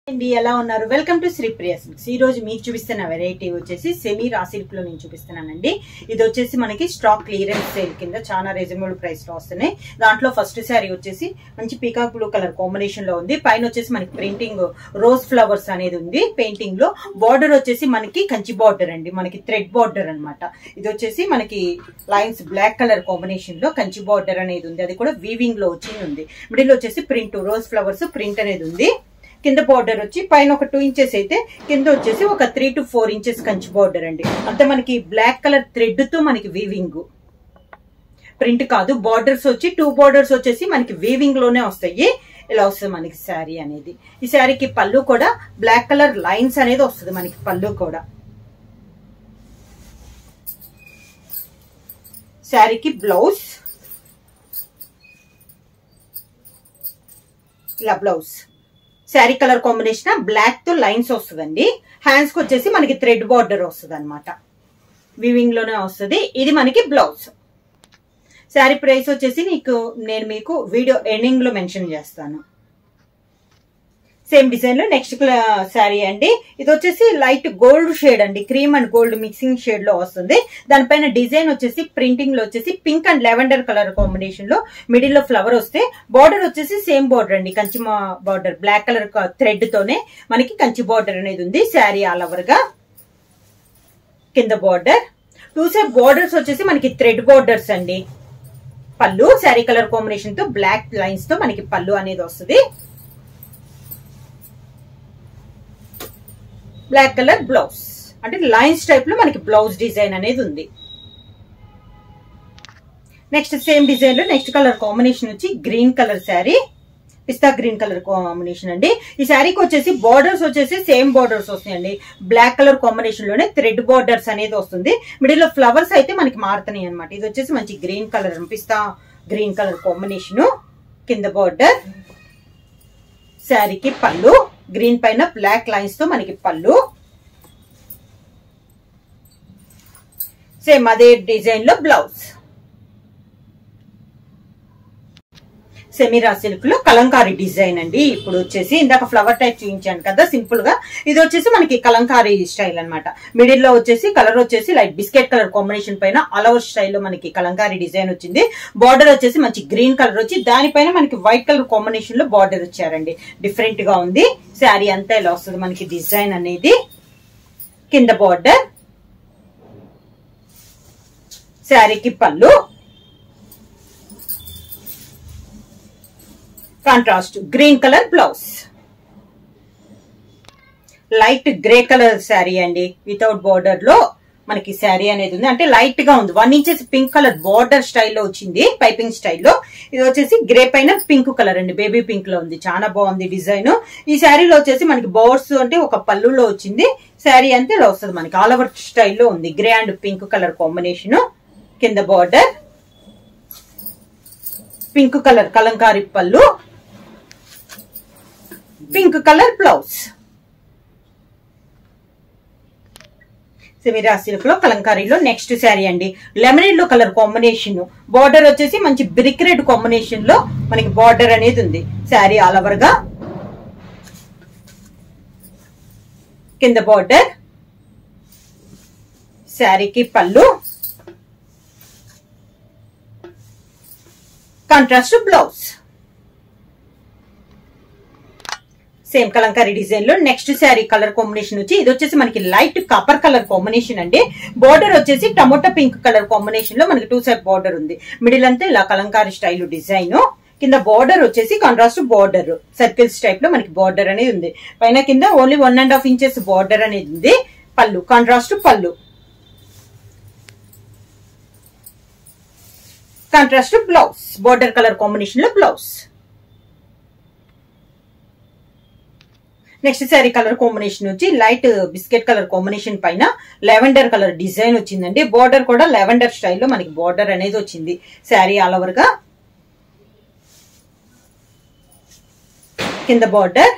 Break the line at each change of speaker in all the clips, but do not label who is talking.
అండి ఎలా ఉన్నారు welcome to Sri Priya silks ఈ రోజు మీకు చూపిస్తున్న వెరైటీ వచ్చేసి సెమీ రా సిల్క్ లో నేను చూపిస్తున్నానండి ఇది వచ్చేసి మనకి స్టాక్ క్లియరెన్స్ సేల్ కింద చాలా రీజనబుల్ ప్రైస్ లో వస్తున్నాయి దాంట్లో ఫస్ట్ శారీ వచ్చేసి మంచి పీకాక్ బ్లూ కలర్ కాంబినేషన్ లో ఉంది పైన వచ్చేసి మనకి ప్రింటింగ్ రోజ్ ఫ్లవర్స్ అనేది ఉంది పెయింటింగ్ లో బార్డర్ వచ్చేసి మనకి కంచి బార్డర్ అండి మనకి థ్రెడ్ బార్డర్ అన్నమాట ఇది వచ్చేసి మనకి లైన్స్ బ్లాక్ కలర్ కాంబినేషన్ లో కంచి బార్డర్ అనేది ఉంది అది కూడా వీవింగ్ లో ఉంది మిడిల్ వచ్చేసి ప్రింట్ రోజ్ ఫ్లవర్స్ ప్రింట్ అనేది ఉంది కింద బార్డర్ వచ్చి పైన ఒక 2 ఇంచెస్ అయితే కింద వచ్చేసి ఒక 3 to 4 ఇంచెస్ కంచి బార్డర్ అండి అంతే మనకి బ్లాక్ కలర్ థ్రెడ్ తో మనకి వీవింగ్ ప్రింట్ కాదు బార్డర్స్ వచ్చి 2 బార్డర్స్ వచ్చేసి మనకి వీవింగ్ లోనే వస్తాయి ఇలా వస్తుంది మనకి శారీ అనేది ఈ శారీకి పళ్ళు కూడా బ్లాక్ కలర్ లైన్స్ అనేది వస్తుంది మనకి పళ్ళు కూడా శారీకి బ్లౌజ్ ఇలా blouse sari colour combination black తో లైన్స్ వస్తుందండి హ్యాండ్స్ కి వచ్చేసి మనకి థ్రెడ్ బార్డర్ వస్తుంది అనమాట వీవింగ్ లోనే వస్తుంది ఇది మనకి బ్లౌజ్ శారీ ప్రైస్ వచ్చేసి నేను మీకు వీడియో ఎండింగ్ లో మెన్షన్ చేస్తాను సేమ్ డిజైన్ లో నెక్స్ట్ శారీ అండి ఇది వచ్చేసి లైట్ గోల్డ్ షేడ్ అండి cream and gold mixing shade లో వస్తుంది దానిపైన డిజైన్ వచ్చేసి ప్రింటింగ్ లో వచ్చేసి pink and lavender colour combination లో మిడిల్ లో ఫ్లవర్ వస్తే బార్డర్ వచ్చేసి సేమ్ బార్డర్ అండి Kanchi border black colour thread తోనే మనకి కంచి బార్డర్ అనేది ఉంది శారీ ఆల్ ఓవర్ గా కింద బార్డర్ 2 సైడ్ బార్డర్స్ వచ్చేసి మనకి థ్రెడ్ బార్డర్స్ అండి పళ్ళు శారీ కలర్ కాంబినేషన్ తో బ్లాక్ లైన్స్ తో మనకి పళ్ళు అనేది వస్తుంది బ్లాక్ కలర్ బ్లౌజ్ అంటే లైన్స్ టైప్ లో మనకి బ్లౌజ్ డిజైన్ అనేది ఉంది నెక్స్ట్ సేమ్ డిజైన్ లో నెక్స్ట్ కలర్ కాంబినేషన్ వచ్చి గ్రీన్ కలర్ శారీ పిస్తా గ్రీన్ కలర్ కాంబినేషన్ అండి ఈ శారీకి వచ్చేసి బార్డర్స్ వచ్చేసి సేమ్ బార్డర్స్ వస్తాయండి బ్లాక్ కలర్ కాంబినేషన్ లోనే థ్రెడ్ బార్డర్స్ అనేది వస్తుంది మిడిల్ లో ఫ్లవర్స్ అయితే మనకి మారుతున్నాయి అనమాట ఇది వచ్చేసి మంచి గ్రీన్ కలర్ పిస్తా గ్రీన్ కలర్ కాంబినేషన్ కింద బార్డర్ శారీకి పళ్ళు గ్రీన్ పైన బ్లాక్ లైన్స్ తో మనకి పళ్ళు సేమ్ అదే డిజైన్ లో బ్లౌజ్ సెమీరా సిల్క్ లో కలంకారీ డిజైన్ అండి ఇప్పుడు వచ్చేసి ఇందాక ఫ్లవర్ టైప్ చూపించాను కదా సింపుల్ గా ఇది వచ్చేసి మనకి కలంకారీ స్టైల్ అనమాట మిడిల్ లో వచ్చేసి కలర్ వచ్చేసి లైట్ బిస్కెట్ కలర్ కాంబినేషన్ పైన ఆల్ ఓవర్ స్టైల్లో మనకి కలంకారీ డిజైన్ వచ్చింది బార్డర్ వచ్చేసి మంచి గ్రీన్ కలర్ వచ్చి దానిపైన మనకి వైట్ కలర్ కాంబినేషన్ లో బార్డర్ వచ్చారండి డిఫరెంట్ గా ఉంది శారీ అంతా ఇలా వస్తుంది మనకి డిజైన్ అనేది కింద బార్డర్ శారీకి పళ్ళు contrast green colour blouse light grey colour sari అండి వితౌట్ బార్డర్ లో మనకి శారీ అనేది ఉంది అంటే లైట్ గా ఉంది 1 ఇంచెస్ పింక్ కలర్ బార్డర్ స్టైల్లో వచ్చింది పైపింగ్ స్టైల్లో ఇది వచ్చేసి గ్రే పైన పింక్ కలర్ అండి బేబీ పింక్ లో ఉంది చాలా బాగుంది డిజైన్ ఈ శారీలో వచ్చేసి మనకి బోర్డ్స్ అంటే ఒక పళ్ళులో వచ్చింది శారీ అంతా ఇలా వస్తుంది మనకి ఆల్ ఓవర్ స్టైల్లో ఉంది grey and pink colour combination కింద బార్డర్ పింక్ కలర్ కలంకారీ పళ్ళు పింక్ కలర్ బ్లౌజ్ సెమీరా సిల్క్ లో కలంకారీలో నెక్స్ట్ శారీ అండి lemon yellow colour combination border వచ్చేసి మంచి బ్రిక్ రెడ్ కాంబినేషన్ లో మనకి బార్డర్ అనేది ఉంది శారీ ఆల్ ఓవర్ గా కింద బార్డర్ శారీకి పళ్ళు contrast blouse same Kalamkari design లో నెక్స్ట్ శారీ కలర్ కాంబినేషన్ వచ్చి ఇది వచ్చేసి మనకి లైట్ కాపర్ కలర్ కాంబినేషన్ అండి బార్డర్ వచ్చేసి టమోటా పింక్ కలర్ కాంబినేషన్ లో మనకి 2 సైడ్ బార్డర్ ఉంది మిడిల్ అంతా ఇలా కలంకారీ స్టైల్ డిజైన్ కింద బార్డర్ వచ్చేసి కాంట్రాస్ట్ బార్డర్ సర్కిల్స్ టైప్ లో మనకి బార్డర్ అనేది ఉంది పైన కింద ఓన్లీ 1.5 ఇంచెస్ బార్డర్ అనేది ఉంది పళ్ళు కాంట్రాస్ట్ పళ్ళు contrast blouse border colour combination లో blouse next sari colour combination వచ్చి లైట్ బిస్కెట్ కలర్ కాంబినేషన్ పైన లెవెండర్ కలర్ డిజైన్ వచ్చిందండి బార్డర్ కూడా లెవెండర్ స్టైల్లో మనకి బార్డర్ అనేది వచ్చింది శారీ ఆల్ ఓవర్ గా కింద బార్డర్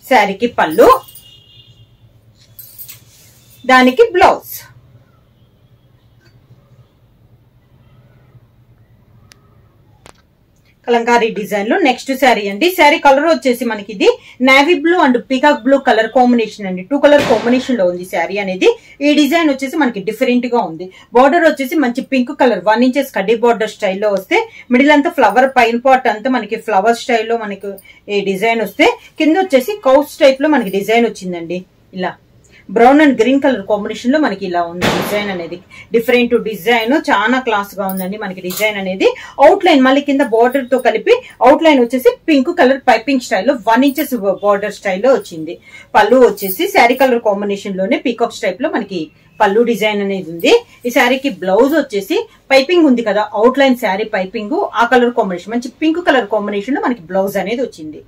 శారీకి పళ్ళు దానికి బ్లౌజ్ కలంకారీ డిజైన్ లో నెక్స్ట్ శారీ అండి. శారీ కలర్ వచ్చేసి మనకి ఇది navy blue and peacock blue colour combination అండి. 2 కలర్ కాంబినేషన్ లో ఉంది శారీ అనేది. ఈ డిజైన్ వచ్చేసి మనకి డిఫరెంట్ గా ఉంది. బార్డర్ వచ్చేసి మంచి పింక్ కలర్ 1 ఇంచెస్ కడ్డీ బార్డర్ స్టైల్లో వస్తే మిడిల్ అంతా ఫ్లవర్, పైన పార్ట్ అంతా మనకి ఫ్లవర్ స్టైల్లో మనకి ఈ డిజైన్ వస్తే కింద వచ్చేసి కౌస్ టైప్ లో మనకి డిజైన్ వచ్చిందండి. ఇలా brown and green colour combination లో మనకి ఇలా ఉంది డిజైన్ అనేది. డిఫరెంట్ డిజైన్, చాలా క్లాస్ గా ఉందండి మనకి డిజైన్ అనేది. అవుట్ లైన్ మళ్ళీ కింద బార్డర్ తో కలిపి అవుట్ లైన్ వచ్చేసి పింక్ కలర్ పైపింగ్ స్టైల్లో 1 ఇంచెస్ బార్డర్ స్టైల్లో వచ్చింది. పళ్ళు వచ్చేసి శారీ కలర్ కాంబినేషన్ లోనే పీకాక్స్ టైప్ లో మనకి పళ్ళు డిజైన్ అనేది ఉంది. ఈ శారీకి బ్లౌజ్ వచ్చేసి పైపింగ్ ఉంది కదా, అవుట్ లైన్ శారీ పైపింగ్ ఆ కలర్ కాంబినేషన్ మంచి పింక్ కలర్ కాంబినేషన్ లో మనకి బ్లౌజ్ అనేది వచ్చింది.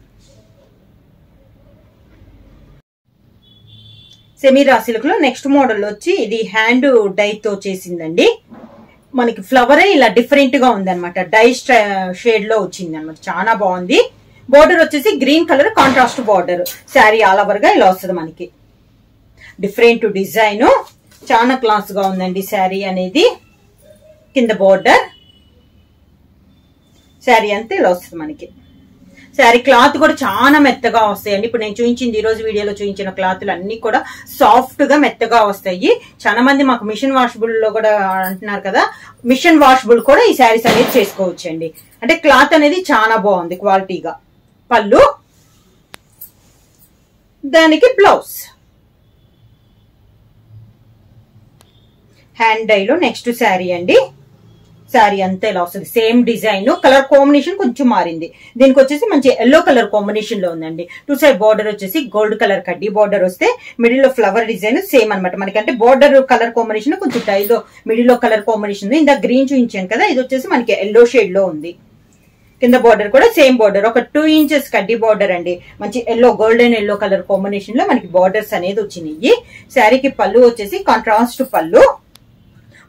సెమీ రా సిల్క్ లో నెక్స్ట్ మోడల్ వచ్చి ఇది హ్యాండ్ డై తో చేసిందండి. మనకి ఫ్లవరే ఇలా డిఫరెంట్ గా ఉంది అనమాట. డై షేడ్ లో వచ్చింది అనమాట. చాలా బాగుంది. బోర్డర్ వచ్చేసి green colour contrast border. Sari all over గా ఇలా వస్తుంది మనకి. డిఫరెంట్ డిజైన్, చాలా క్లాస్ గా ఉందండి శారీ అనేది. కింద బోర్డర్, శారీ అంతా ఇలా వస్తుంది మనకి. శారీ క్లాత్ కూడా చాలా మెత్తగా వస్తాయండి. ఇప్పుడు నేను చూపించింది ఈ రోజు వీడియోలో చూపించిన క్లాత్లు అన్ని కూడా సాఫ్ట్ గా మెత్తగా వస్తాయి. చాలా మంది మాకు మిషన్ వాషబుల్ లో కూడా అంటున్నారు కదా, మిషన్ వాషబుల్ కూడా ఈ శారీస్ అనేది చేసుకోవచ్చండి. అంటే క్లాత్ అనేది చాలా బాగుంది క్వాలిటీగా. పళ్ళు, దానికి బ్లౌజ్. హ్యాండ్ డైలో నెక్స్ట్ శారీ అండి. శారీ అంతా ఇలా వస్తుంది. సేమ్ డిజైన్, కలర్ కాంబినేషన్ కొంచెం మారింది. దీనికి వచ్చేసి మంచి ఎల్లో కలర్ కాంబినేషన్ లో ఉందండి. 2 సైడ్ బార్డర్ వచ్చేసి గోల్డ్ కలర్ కడ్డీ బార్డర్ వస్తే మిడిల్ లో ఫ్లవర్ డిజైన్ సేమ్ అనమాట. మనకంటే బార్డర్ కలర్ కాంబినేషన్ కొంచెం డైలో మిడిల్ లో కలర్ కాంబినేషన్ ఉంది. ఇందా గ్రీన్ చూపించాను కదా, ఇది వచ్చేసి మనకి ఎల్లో షేడ్ లో ఉంది. కింద బార్డర్ కూడా సేమ్ బార్డర్, ఒక 2 ఇంచెస్ కడ్డీ బార్డర్ అండి. మంచి yellow, golden yellow colour combination లో మనకి బార్డర్స్ అనేది వచ్చినాయి. శారీకి పళ్ళు వచ్చేసి కాంట్రాస్ట్ పళ్ళు.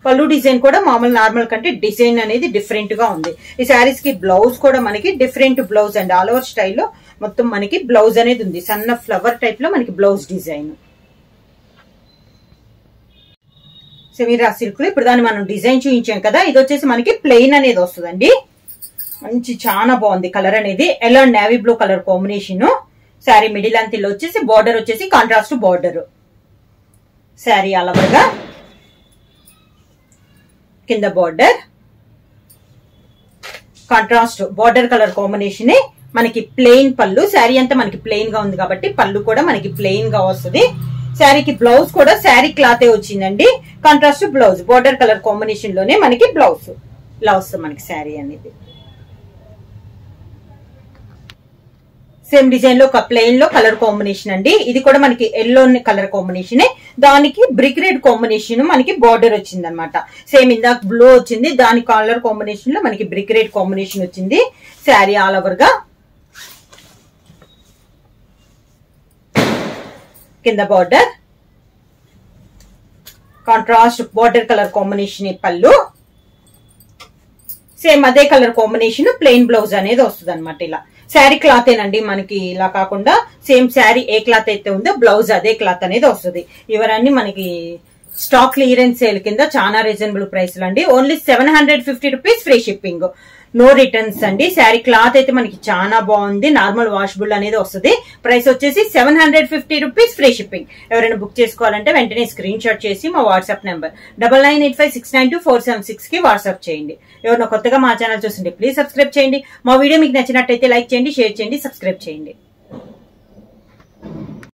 పళ్ళు డిజైన్ కూడా మామూలు నార్మల్ కంటే డిజైన్ అనేది డిఫరెంట్ గా ఉంది. ఈ శారీస్ కి బ్లౌజ్ కూడా మనకి డిఫరెంట్ బ్లౌజ్ అండి. ఆల్ ఓవర్ స్టైల్లో మొత్తం మనకి బ్లౌజ్ అనేది ఉంది. సన్న ఫ్లవర్ టైప్ లో మనకి బ్లౌజ్ డిజైన్. సెమీరా సిల్క్ లో ఇప్పుడు దాన్ని మనం డిజైన్ చూపించాం కదా, ఇది వచ్చేసి మనకి ప్లెయిన్ అనేది వస్తుందండి. మంచి చాలా బాగుంది కలర్ అనేది. Yellow and navy blue colour combination. Sari middle అంతిలో వచ్చేసి బార్డర్ వచ్చేసి కాంట్రాస్ట్ బార్డర్. శారీ అలవర్గా కింద border contrast border colour combination. మనకి ప్లెయిన్ పళ్ళు. శారీ అంతా మనకి ప్లెయిన్ గా ఉంది కాబట్టి పళ్ళు కూడా మనకి ప్లెయిన్ గా వస్తుంది. శారీకి బ్లౌజ్ కూడా శారీ క్లాతే వచ్చిందండి. Contrast blouse border colour combination లోనే మనకి బ్లౌజ్ ఇలా వస్తుంది మనకి శారీ అనేది. సేమ్ డిజైన్ లో ప్లెయిన్ లో కలర్ కాంబినేషన్ అండి. ఇది కూడా మనకి ఎల్లో కలర్ కాంబినేషన్. దానికి బ్రిక్ రెడ్ కాంబినేషన్ మనకి బార్డర్ వచ్చింది అనమాట. సేమ్ ఇందాక బ్లూ వచ్చింది, దాని కలర్ కాంబినేషన్ లో మనకి బ్రిక్ రెడ్ కాంబినేషన్ వచ్చింది. శారీ ఆల్ ఓవర్ గా కింద border contrast border colour combination. పళ్ళు సేమ్ అదే కలర్ కాంబినేషన్. ప్లెయిన్ బ్లౌజ్ అనేది వస్తుంది అనమాట. ఇలా శారీ క్లాత్ ఏనండి మనకి, ఇలా కాకుండా సేమ్ శారీ ఏ క్లాత్ అయితే ఉందో బ్లౌజ్ అదే క్లాత్ అనేది వస్తుంది. ఇవన్నీ మనకి స్టాక్ క్లియరెన్స్ సేల్ కింద చాలా రీజనబుల్ ప్రైస్ అండి. Only 750 rupees free shipping, no returns అండి. శారీ క్లాత్ అయితే మనకి చాలా బాగుంది. నార్మల్ వాషబుల్ అనేది వస్తుంది. ప్రైస్ వచ్చేసి 750 రూపీస్ ఫ్రీ షిప్పింగ్. ఎవరైనా బుక్ చేసుకోవాలంటే వెంటనే స్క్రీన్ షాట్ చేసి మా వాట్సాప్ నెంబర్ 9985692476 కి వాట్సాప్ చేయండి. ఎవరైనా కొత్తగా మా ఛానల్ చూస్తుంటే ప్లీజ్ సబ్స్క్రైబ్ చేయండి. మా వీడియో మీకు నచ్చినట్టయితే లైక్ చేయండి, షేర్ చేయండి, సబ్స్క్రైబ్ చేయండి.